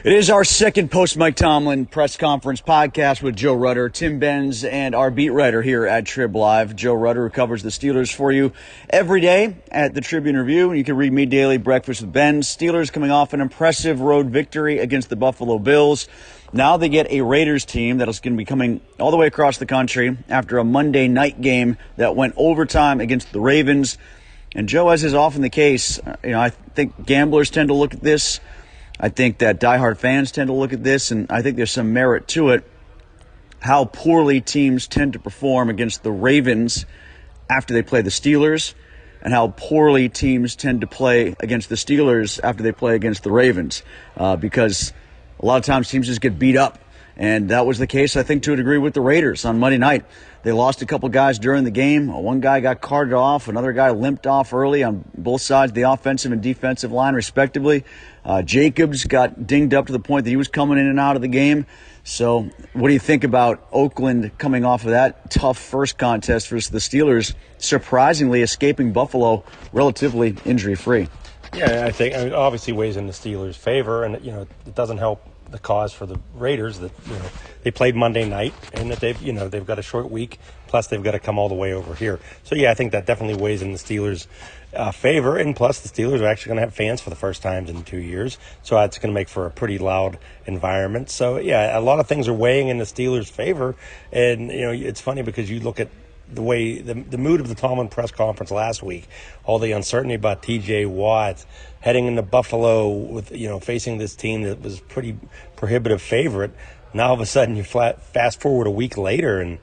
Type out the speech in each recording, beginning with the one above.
It is our second post-Mike Tomlin press conference podcast with Joe Rutter, Tim Benz, and our beat writer here at Trib Live. Joe Rutter, who covers the Steelers for you every day at the Tribune Review. You can read me daily, Breakfast with Benz. Steelers coming off an impressive road victory against the Buffalo Bills. Now they get a Raiders team that is going to be coming all the way across the country after a Monday night game that went overtime against the Ravens. And Joe, as is often the case, I think gamblers tend to look at this. I think that diehard fans tend to look at this, and I think there's some merit to it, how poorly teams tend to perform against the Ravens after they play the Steelers, and how poorly teams tend to play against the Steelers after they play against the Ravens, because a lot of times teams just get beat up. And that was the case, I think, to a degree with the Raiders on Monday night. They lost a couple guys during the game. One guy got carted off. Another guy limped off early on both sides of the offensive and defensive line, respectively. Jacobs got dinged up to the point that he was coming in and out of the game. So what do you think about Oakland coming off of that tough first contest versus the Steelers, surprisingly escaping Buffalo relatively injury-free? Yeah, I think obviously weighs in the Steelers' favor, and it doesn't help the cause for the Raiders that they played Monday night and that they've got a short week, plus they've got to come all the way over here. So yeah, I think that definitely weighs in the Steelers' favor, and plus the Steelers are actually going to have fans for the first time in 2 years, so it's going to make for a pretty loud environment. So yeah, a lot of things are weighing in the Steelers' favor, and it's funny because you look at the way the mood of the Tomlin press conference last week, all the uncertainty about T.J. Watt heading into Buffalo with facing this team that was pretty prohibitive favorite. Now all of a sudden you fast forward a week later and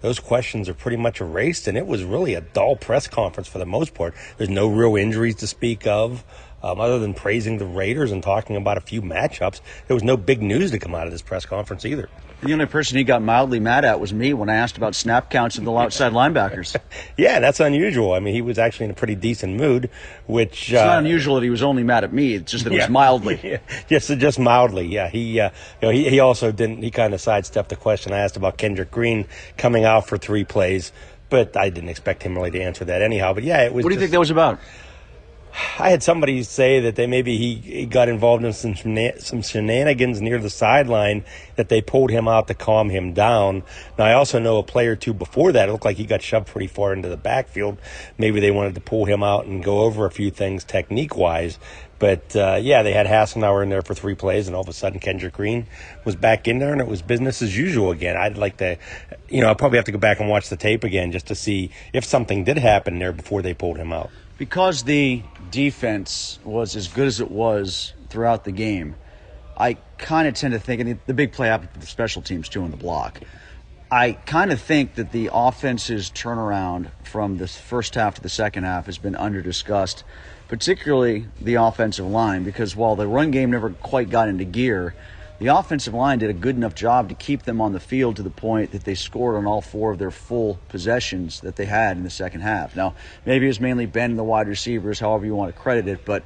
those questions are pretty much erased, and it was really a dull press conference for the most part. There's no real injuries to speak of. Other than praising the Raiders and talking about a few matchups, there was no big news to come out of this press conference either. The only person he got mildly mad at was me when I asked about snap counts of the outside linebackers. Yeah, that's unusual. I mean, he was actually in a pretty decent mood, which... It's not unusual that he was only mad at me. It's just that it was mildly. Yeah, just mildly, yeah. He also didn't... He kind of sidestepped the question I asked about Kendrick Green coming out for 3 plays, but I didn't expect him really to answer that anyhow. But yeah, it was... What do you think that was about? I had somebody say that maybe he got involved in some shenanigans near the sideline, that they pulled him out to calm him down. Now, I also know a play or two before that, it looked like he got shoved pretty far into the backfield. Maybe they wanted to pull him out and go over a few things technique-wise. But, yeah, they had Hassenauer in there for 3 plays, and all of a sudden Kendrick Green was back in there, and it was business as usual again. I'd like to, I'll probably have to go back and watch the tape again just to see if something did happen there before they pulled him out. Because the defense was as good as it was throughout the game, I kind of tend to think, and the big play happened for the special teams too in the block, I kind of think that the offense's turnaround from the first half to the second half has been under-discussed, particularly the offensive line, because while the run game never quite got into gear, the offensive line did a good enough job to keep them on the field to the point that they scored on all 4 of their full possessions that they had in the second half. Now, maybe it was mainly Ben and the wide receivers, however you want to credit it, but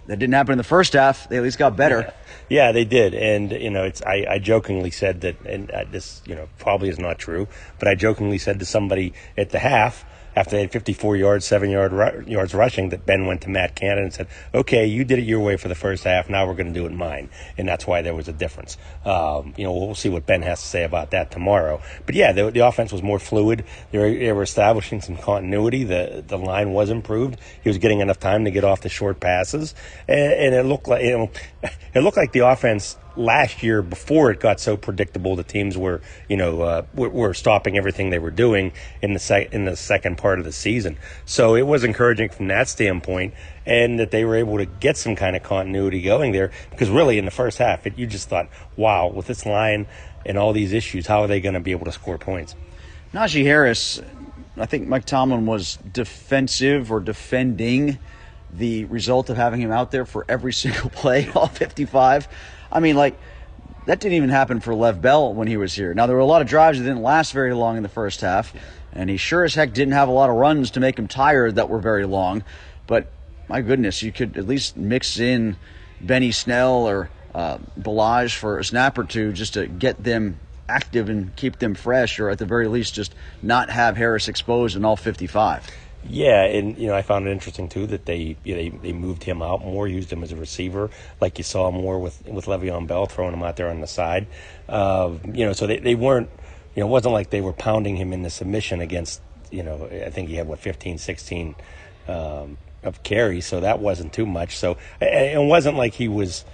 that didn't happen in the first half. They at least got better. Yeah, they did. And, I jokingly said that, and this, probably is not true, but I jokingly said to somebody at the half, after they had 54 yards, 7 yards rushing, that Ben went to Matt Canada and said, okay, you did it your way for the first half, now we're going to do it mine. And that's why there was a difference. We'll see what Ben has to say about that tomorrow. But yeah, the offense was more fluid. They were establishing some continuity. The line was improved. He was getting enough time to get off the short passes. And it looked like the offense last year, before it got so predictable, the teams were stopping everything they were doing in the second part of the season. So it was encouraging from that standpoint, and that they were able to get some kind of continuity going there, because really in the first half, you just thought, wow, with this line and all these issues, how are they going to be able to score points? Najee Harris, I think Mike Tomlin was defensive or defending the result of having him out there for every single play, all 55. I mean, that didn't even happen for Lev Bell when he was here. Now, there were a lot of drives that didn't last very long in the first half, and he sure as heck didn't have a lot of runs to make him tired that were very long. But, my goodness, you could at least mix in Benny Snell or Balaj for a snap or two just to get them active and keep them fresh, or at the very least just not have Harris exposed in all 55. Yeah, and I found it interesting too that they moved him out more, used him as a receiver, like you saw more with Le'Veon Bell, throwing him out there on the side. So they weren't, it wasn't like they were pounding him into submission against, I think he had 15, 16 of carries, so that wasn't too much. So it wasn't like he was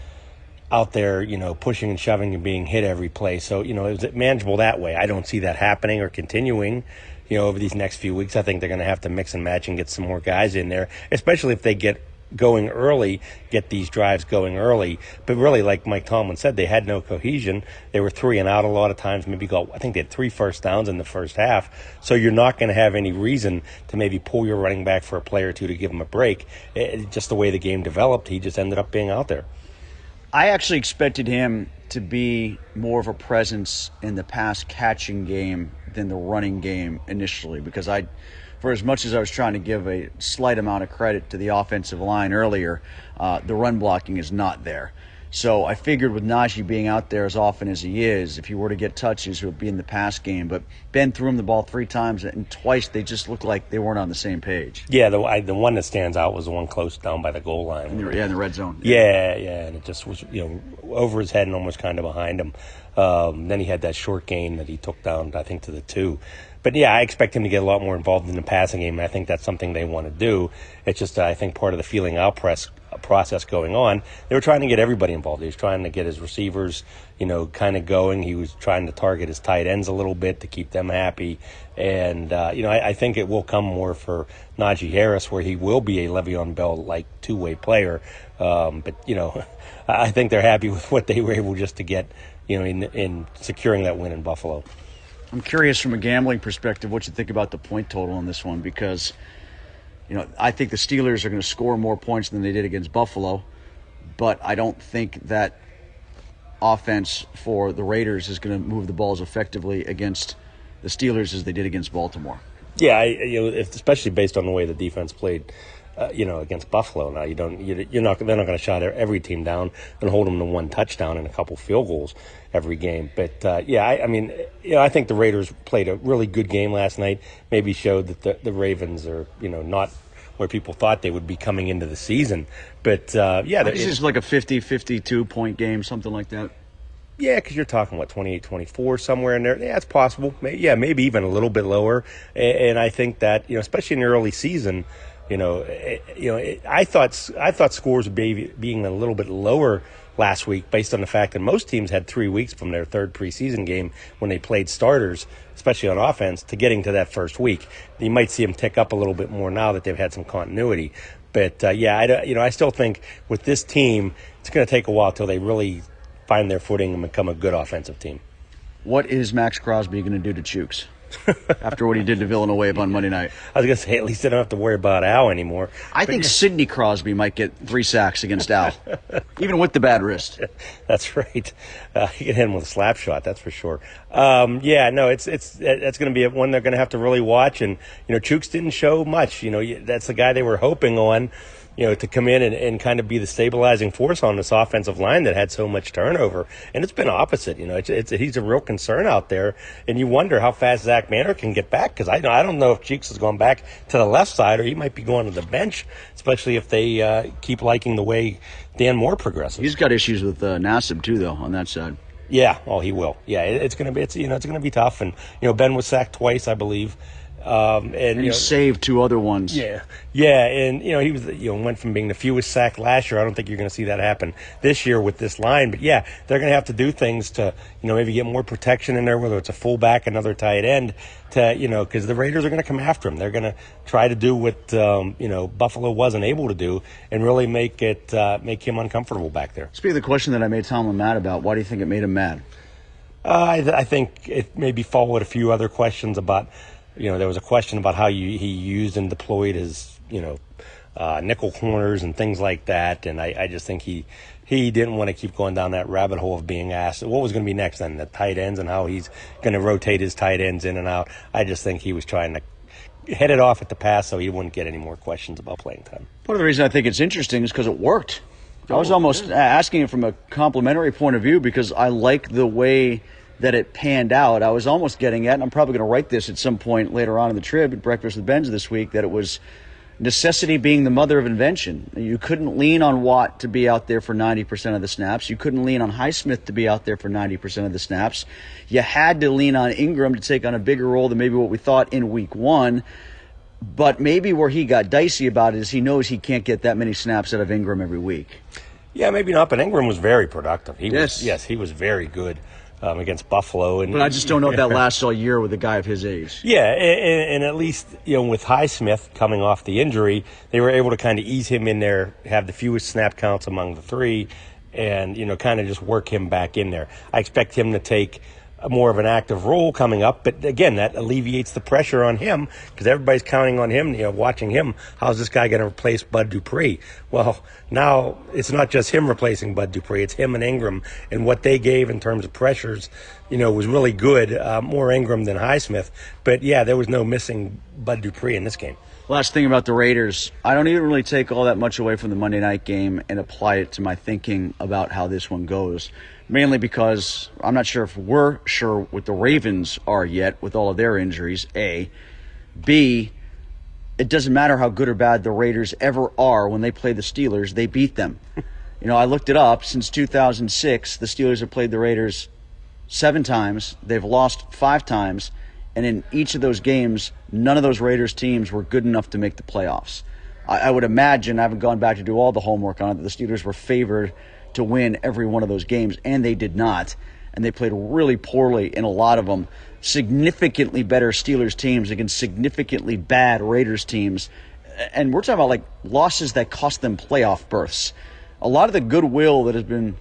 out there, pushing and shoving and being hit every play. So, it was manageable that way. I don't see that happening or continuing, over these next few weeks. I think they're going to have to mix and match and get some more guys in there, especially if they get going early, get these drives going early. But really, like Mike Tomlin said, they had no cohesion. They were 3 and out a lot of times, I think they had 3 first downs in the first half. So you're not going to have any reason to maybe pull your running back for a play or two to give him a break. Just the way the game developed, he just ended up being out there. I actually expected him to be more of a presence in the pass catching game than the running game initially, because for as much as I was trying to give a slight amount of credit to the offensive line earlier, the run blocking is not there. So I figured with Najee being out there as often as he is, if he were to get touches, it would be in the pass game. But Ben threw him the ball 3 times, and twice they just looked like they weren't on the same page. Yeah, the one that stands out was the one close down by the goal line. In the red zone. Yeah, and it just was, over his head and almost kind of behind him. Then he had that short gain that he took down, I think, to the 2. But, yeah, I expect him to get a lot more involved in the passing game, and I think that's something they want to do. It's just, I think, part of the feeling out process going on. They were trying to get everybody involved. He was trying to get his receivers, kind of going. He was trying to target his tight ends a little bit to keep them happy. And, I think it will come more for Najee Harris, where he will be a Le'Veon Bell-like two-way player. But, I think they're happy with what they were able just to get, in securing that win in Buffalo. I'm curious from a gambling perspective what you think about the point total in this one, because I think the Steelers are going to score more points than they did against Buffalo, but I don't think that offense for the Raiders is going to move the ball as effectively against the Steelers as they did against Baltimore. Yeah, especially based on the way the defense played, against Buffalo. Now they're not going to shut every team down and hold them to 1 touchdown and a couple field goals every game. But I think the Raiders played a really good game last night. Maybe showed that the Ravens are not where people thought they would be coming into the season. But it's just like a 50-52 point game, something like that. Yeah, because you're talking, 28-24, somewhere in there. Yeah, it's possible. Maybe even a little bit lower. And I think that, especially in the early season, I thought scores would be being a little bit lower last week based on the fact that most teams had 3 weeks from their third preseason game when they played starters, especially on offense, to getting to that first week. You might see them tick up a little bit more now that they've had some continuity. But, I still think with this team, it's going to take a while till they really find their footing and become a good offensive team. What is Max Crosby going to do to Chooks after what he did to Villanueva on Monday night? I was going to say, at least they don't have to worry about Al anymore. I think Sidney Crosby might get 3 sacks against Al, even with the bad wrist. That's right. He can hit him with a slap shot, that's for sure. That's going to be one they're going to have to really watch. And, Chooks didn't show much. That's the guy they were hoping on, to come in and kind of be the stabilizing force on this offensive line that had so much turnover. And it's been opposite. He's a real concern out there. And you wonder how fast Zach Banner can get back, because I don't know if Cheeks is going back to the left side or he might be going to the bench, especially if they keep liking the way Dan Moore progresses. He's got issues with Nassib too, though, on that side. Yeah, he will. Yeah, it's going to be tough. And Ben was sacked twice, I believe. And he saved 2 other ones. Yeah, and he was went from being the fewest sacked last year. I don't think you're going to see that happen this year with this line. But yeah, they're going to have to do things to maybe get more protection in there, whether it's a fullback, another tight end, to because the Raiders are going to come after him. They're going to try to do what Buffalo wasn't able to do, and really make him uncomfortable back there. Speaking of the question that I made Tomlin mad about, why do you think it made him mad? I think it maybe followed a few other questions about. There was a question about how he used and deployed his, nickel corners and things like that. And I just think he didn't want to keep going down that rabbit hole of being asked what was going to be next then, the tight ends and how he's going to rotate his tight ends in and out. I just think he was trying to head it off at the pass so he wouldn't get any more questions about playing time. Part of the reason I think it's interesting is because it worked. I was almost asking it from a complimentary point of view, because I like the way that it panned out. I was almost getting at, and I'm probably going to write this at some point later on in the Trib at Breakfast with Benz this week, that it was necessity being the mother of invention. You couldn't lean on Watt to be out there for 90% of the snaps. You couldn't lean on Highsmith to be out there for 90% of the snaps. You had to lean on Ingram to take on a bigger role than maybe what we thought in week one. But maybe where he got dicey about it is he knows he can't get that many snaps out of Ingram every week. Yeah, maybe not, but Ingram was very productive. He Yes. was very good against Buffalo. But I just don't know if that lasts all year with a guy of his age. Yeah, and at least, with Highsmith coming off the injury, they were able to kind of ease him in there, have the fewest snap counts among the three, and, kind of just work him back in there. I expect him to take more of an active role coming up, but again, that alleviates the pressure on him because everybody's counting on him, watching him. How's this guy going to replace Bud Dupree? Well, now it's not just him replacing Bud Dupree, it's him and Ingram, and what they gave in terms of pressures, was really good, more Ingram than Highsmith, but yeah, there was no missing Bud Dupree in this game. Last thing about the Raiders, I don't even really take all that much away from the Monday night game and apply it to my thinking about how this one goes. Mainly because I'm not sure if we're sure what the Ravens are yet with all of their injuries, A. B, it doesn't matter how good or bad the Raiders ever are when they play the Steelers, they beat them. I looked it up. Since 2006, the Steelers have played the Raiders 7 times. They've lost 5 times. And in each of those games, none of those Raiders teams were good enough to make the playoffs. I would imagine, I haven't gone back to do all the homework on it, that the Steelers were favored to win every one of those games, and they did not. And they played really poorly in a lot of them. Significantly better Steelers teams against significantly bad Raiders teams. And we're talking about losses that cost them playoff berths. A lot of the goodwill that has been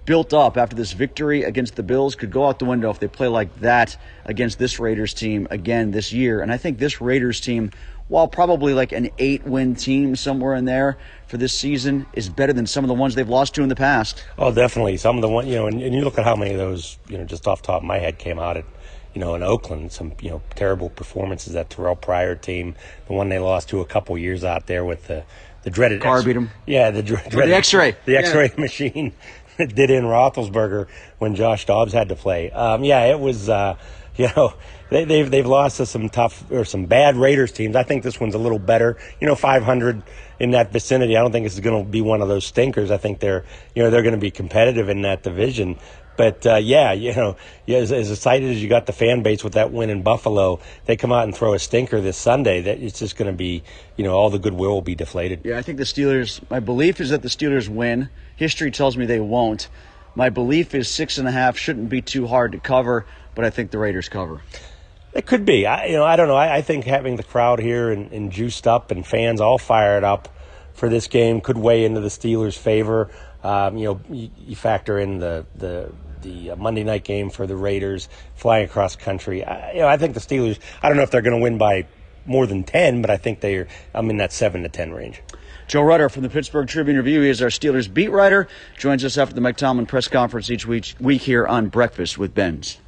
built up after this victory against the Bills could go out the window if they play like that against this Raiders team again this year. And I think this Raiders team, while probably an 8-win team somewhere in there for this season, is better than some of the ones they've lost to in the past. Oh, definitely. Some of the ones, and you look at how many of those, just off the top of my head came out at, in Oakland. Some, terrible performances. That Terrell Pryor team, the one they lost to a couple years out there with the dreaded Carr beat them. Yeah, the dreaded X-ray. The X-ray machine that did in Roethlisberger when Josh Dobbs had to play. It was. They've lost to some bad Raiders teams. I think this one's a little better. 500 in that vicinity. I don't think this is going to be one of those stinkers. I think they're going to be competitive in that division. But as excited as you got the fan base with that win in Buffalo, they come out and throw a stinker this Sunday. That it's just going to be, all the goodwill will be deflated. Yeah, I think the Steelers. My belief is that the Steelers win. History tells me they won't. My belief is 6.5 shouldn't be too hard to cover, but I think the Raiders cover. It could be. I don't know. I think having the crowd here and juiced up and fans all fired up for this game could weigh into the Steelers' favor. You factor in the Monday night game for the Raiders flying across country. I think the Steelers, I don't know if they're going to win by more than 10, but I think I'm in that 7-10 range. Joe Rutter from the Pittsburgh Tribune-Review. He is our Steelers beat writer. Joins us after the Mike Tomlin press conference each week here on Breakfast with Benz.